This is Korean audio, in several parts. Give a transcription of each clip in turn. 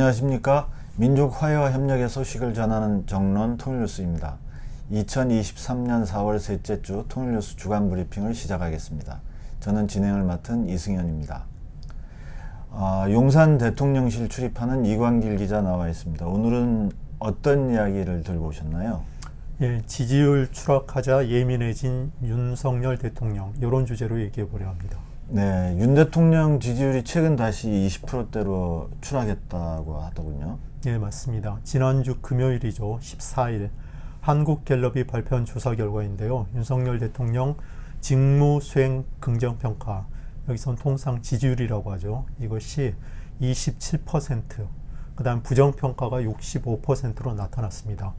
안녕하십니까. 민족 화해와 협력의 소식을 전하는 정론 통일뉴스입니다. 2023년 4월 셋째 주 통일뉴스 주간 브리핑을 시작하겠습니다. 저는 진행을 맡은 이승현입니다. 용산 대통령실 출입하는 이광길 기자 나와 있습니다. 오늘은 어떤 이야기를 들고 오셨나요? 예, 지지율 추락하자 예민해진 윤석열 대통령, 이런 주제로 얘기해 보려 합니다. 네, 윤 대통령 지지율이 최근 다시 20%대로 추락했다고 하더군요. 예, 맞습니다. 지난주 금요일이죠. 14일 한국갤럽이 발표한 조사 결과인데요. 윤석열 대통령 직무 수행 긍정평가, 여기선 통상 지지율이라고 하죠. 이것이 27%, 그 다음 부정평가가 65%로 나타났습니다.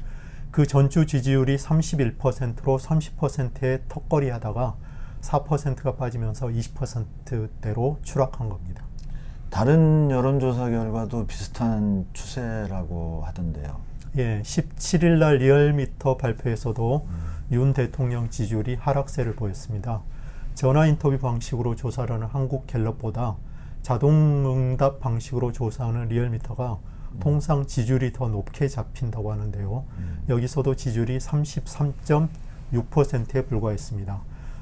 그 전주 지지율이 31%로 30%의 턱걸이 하다가 4%가 빠지면서 20%대로 추락한 겁니다. 다른 여론조사 결과도 비슷한 추세라고 하던데요. 예, 17일 날 리얼미터 발표에서도 윤 대통령 지지율이 하락세를 보였습니다. 전화 인터뷰 방식으로 조사를 하는 한국갤럽보다 자동응답 방식으로 조사하는 리얼미터가 통상 지지율이 더 높게 잡힌다고 하는데요. 여기서도 지지율이 33.6%에 불과했습니다.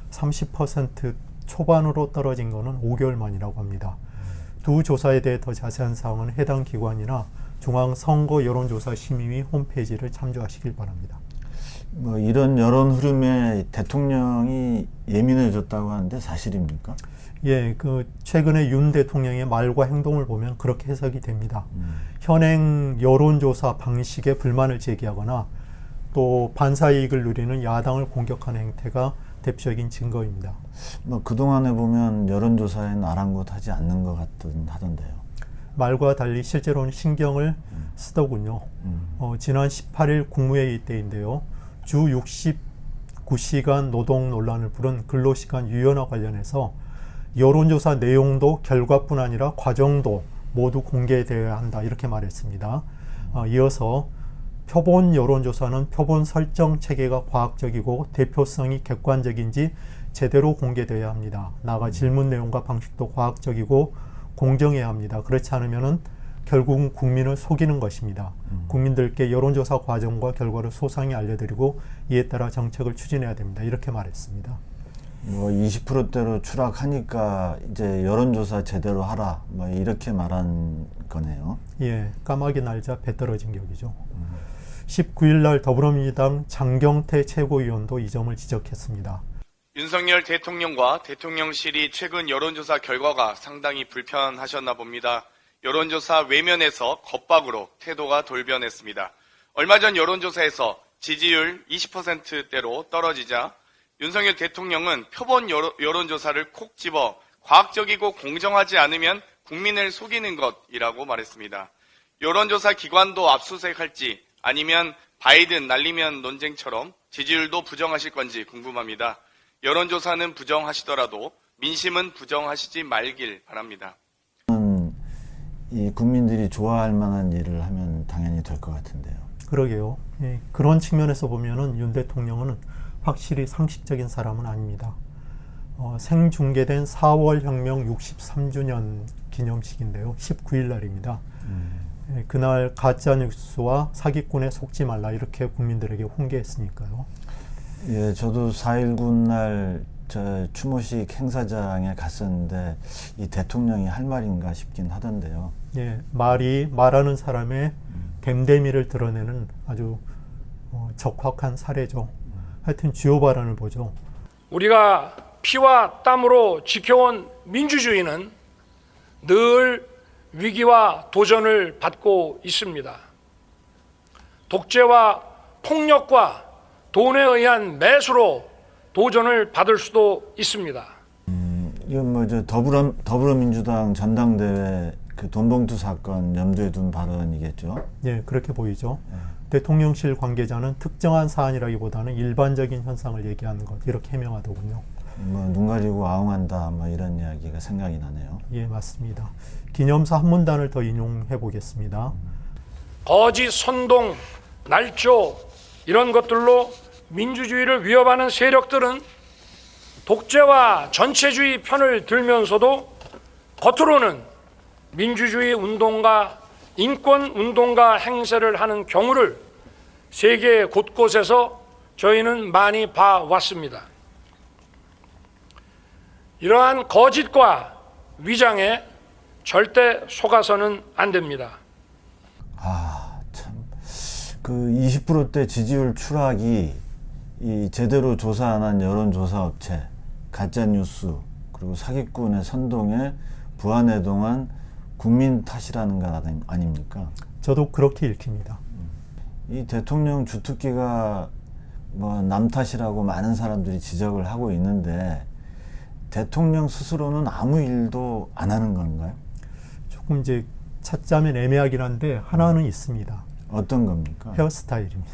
30% 초반으로 떨어진 것은 5개월 만이라고 합니다. 두 조사에 대해 더 자세한 사항은 해당 기관이나 중앙선거 여론조사심의위 홈페이지를 참조하시길 바랍니다. 이런 여론 흐름에 대통령이 예민해졌다고 하는데 사실입니까? 예, 최근에 윤 대통령의 말과 행동을 보면 그렇게 해석이 됩니다. 현행 여론조사 방식에 불만을 제기하거나 또 반사이익을 누리는 야당을 공격하는 행태가 대표적인 증거입니다. 그동안에 보면 여론조사에는 아랑곳하지 않는 것 하던데요. 말과 달리 실제로는 신경을 쓰더군요. 지난 18일 국무회의 때인데요. 주 69시간 노동 논란을 부른 근로시간 유연화 관련해서 여론조사 내용도 결과뿐 아니라 과정도 모두 공개되어야 한다, 이렇게 말했습니다. 이어서 표본 여론조사는 표본 설정 체계가 과학적이고 대표성이 객관적인지 제대로 공개되어야 합니다. 나아가 질문 내용과 방식도 과학적이고 공정해야 합니다. 그렇지 않으면 결국은 국민을 속이는 것입니다. 국민들께 여론조사 과정과 결과를 소상히 알려드리고 이에 따라 정책을 추진해야 됩니다. 이렇게 말했습니다. 20%대로 추락하니까 이제 여론조사 제대로 하라, 이렇게 말한 거네요. 예, 까마귀 날자 배 떨어진 격이죠. 19일 날 더불어민주당 장경태 최고위원도 이 점을 지적했습니다. 윤석열 대통령과 대통령실이 최근 여론조사 결과가 상당히 불편하셨나 봅니다. 여론조사 외면에서 겉박으로 태도가 돌변했습니다. 얼마 전 여론조사에서 지지율 20%대로 떨어지자 윤석열 대통령은 표본 여론조사를 콕 집어 과학적이고 공정하지 않으면 국민을 속이는 것이라고 말했습니다. 여론조사 기관도 압수수색할지 아니면 바이든 날리면 논쟁처럼 지지율도 부정하실 건지 궁금합니다. 여론조사는 부정하시더라도 민심은 부정하시지 말길 바랍니다. 이 국민들이 좋아할 만한 일을 하면 당연히 될 것 같은데요. 그러게요. 예, 그런 측면에서 보면은 윤 대통령은 확실히 상식적인 사람은 아닙니다. 생중계된 4월 혁명 63주년 기념식인데요. 19일 날입니다. 예, 그날 가짜뉴스와 사기꾼에 속지 말라, 이렇게 국민들에게 훈계했으니까요. 예, 저도 4.19 날 추모식 행사장에 갔었는데 이 대통령이 할 말인가 싶긴 하던데요. 예, 말하는 사람의 됨됨이를 드러내는 아주 적확한 사례죠. 하여튼 주요 발언을 보죠. 우리가 피와 땀으로 지켜온 민주주의는 늘 위기와 도전을 받고 있습니다. 독재와 폭력과 돈에 의한 매수로 도전을 받을 수도 있습니다. 이건 더불어민주당 전당대회 돈봉투 사건 염두에 둔 발언이겠죠? 예, 그렇게 보이죠. 대통령실 관계자는 특정한 사안이라기보다는 일반적인 현상을 얘기하는 것, 이렇게 해명하더군요. 눈 가리고 아웅한다, 이런 이야기가 생각이 나네요. 예, 맞습니다. 기념사 한 문단을 더 인용해 보겠습니다. 거짓, 선동, 날조 이런 것들로 민주주의를 위협하는 세력들은 독재와 전체주의 편을 들면서도 겉으로는 민주주의 운동가 인권 운동가 행세를 하는 경우를 세계 곳곳에서 저희는 많이 봐왔습니다. 이러한 거짓과 위장에 절대 속아서는 안 됩니다. 참, 그 20%대 지지율 추락이 이 제대로 조사 안 한 여론조사 업체, 가짜뉴스, 그리고 사기꾼의 선동에 부안해동한 국민 탓이라는 것 아닙니까? 저도 그렇게 읽힙니다. 이 대통령 주특기가 뭐 남 탓이라고 많은 사람들이 지적을 하고 있는데 대통령 스스로는 아무 일도 안 하는 건가요? 조금 이제 찾자면 애매하긴 한데 하나는 있습니다. 어떤 겁니까? 헤어스타일입니다.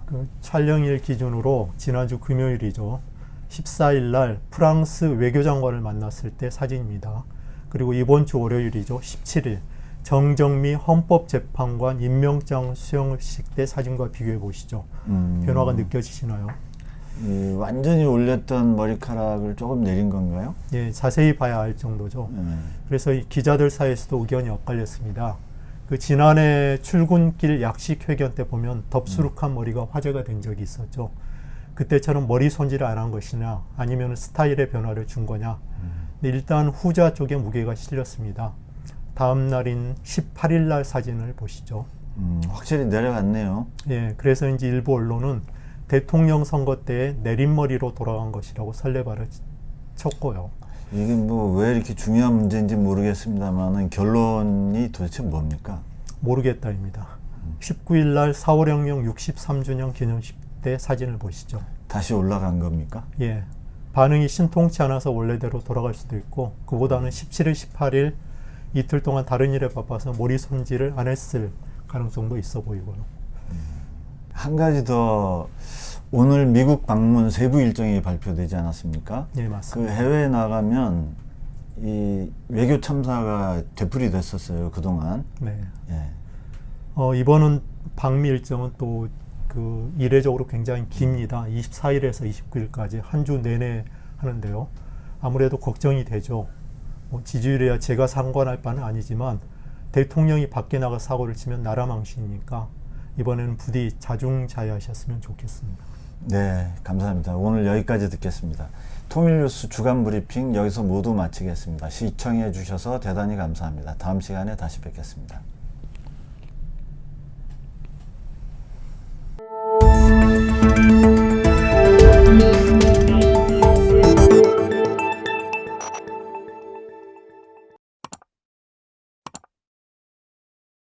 그 촬영일 기준으로 지난주 금요일이죠. 14일 날 프랑스 외교장관을 만났을 때 사진입니다. 그리고 이번 주 월요일이죠. 17일 정정미 헌법재판관 임명장 수여식 때 사진과 비교해 보시죠. 변화가 느껴지시나요? 완전히 올렸던 머리카락을 조금 내린 건가요? 예, 자세히 봐야 알 정도죠. 그래서 이 기자들 사이에서도 의견이 엇갈렸습니다. 그 지난해 출근길 약식 회견 때 보면 덥수룩한 머리가 화제가 된 적이 있었죠. 그때처럼 머리 손질을 안 한 것이냐 아니면 스타일의 변화를 준 거냐. 근데 일단 후자 쪽에 무게가 실렸습니다. 다음 날인 18일 날 사진을 보시죠. 확실히 내려갔네요. 예, 그래서 이제 일부 언론은 대통령 선거 때 내린머리로 돌아간 것이라고 설레발을 쳤고요. 이게 뭐 왜 이렇게 중요한 문제인지 모르겠습니다만 결론이 도대체 뭡니까? 모르겠다입니다. 19일 날 4.5혁명 63주년 기념식 때 사진을 보시죠. 다시 올라간 겁니까? 예, 반응이 신통치 않아서 원래대로 돌아갈 수도 있고 그보다는 17일, 18일 이틀 동안 다른 일에 바빠서 머리 손질을 안 했을 가능성도 있어 보이고요. 한 가지 더 오늘 미국 방문 세부 일정이 발표되지 않았습니까? 예, 그 맞습니다. 해외에 나가면 이 외교 참사가 되풀이됐었어요 그동안. 네. 예. 이번은 방미 일정은 또 그 이례적으로 굉장히 깁니다. 24일에서 29일까지 한 주 내내 하는데요. 아무래도 걱정이 되죠. 뭐 지지율이야 제가 상관할 바는 아니지만 대통령이 밖에 나가 사고를 치면 나라 망신이니까 이번에는 부디 자중자애하셨으면 좋겠습니다. 네, 감사합니다. 오늘 여기까지 듣겠습니다. 통일뉴스 주간 브리핑 여기서 모두 마치겠습니다. 시청해 주셔서 대단히 감사합니다. 다음 시간에 다시 뵙겠습니다.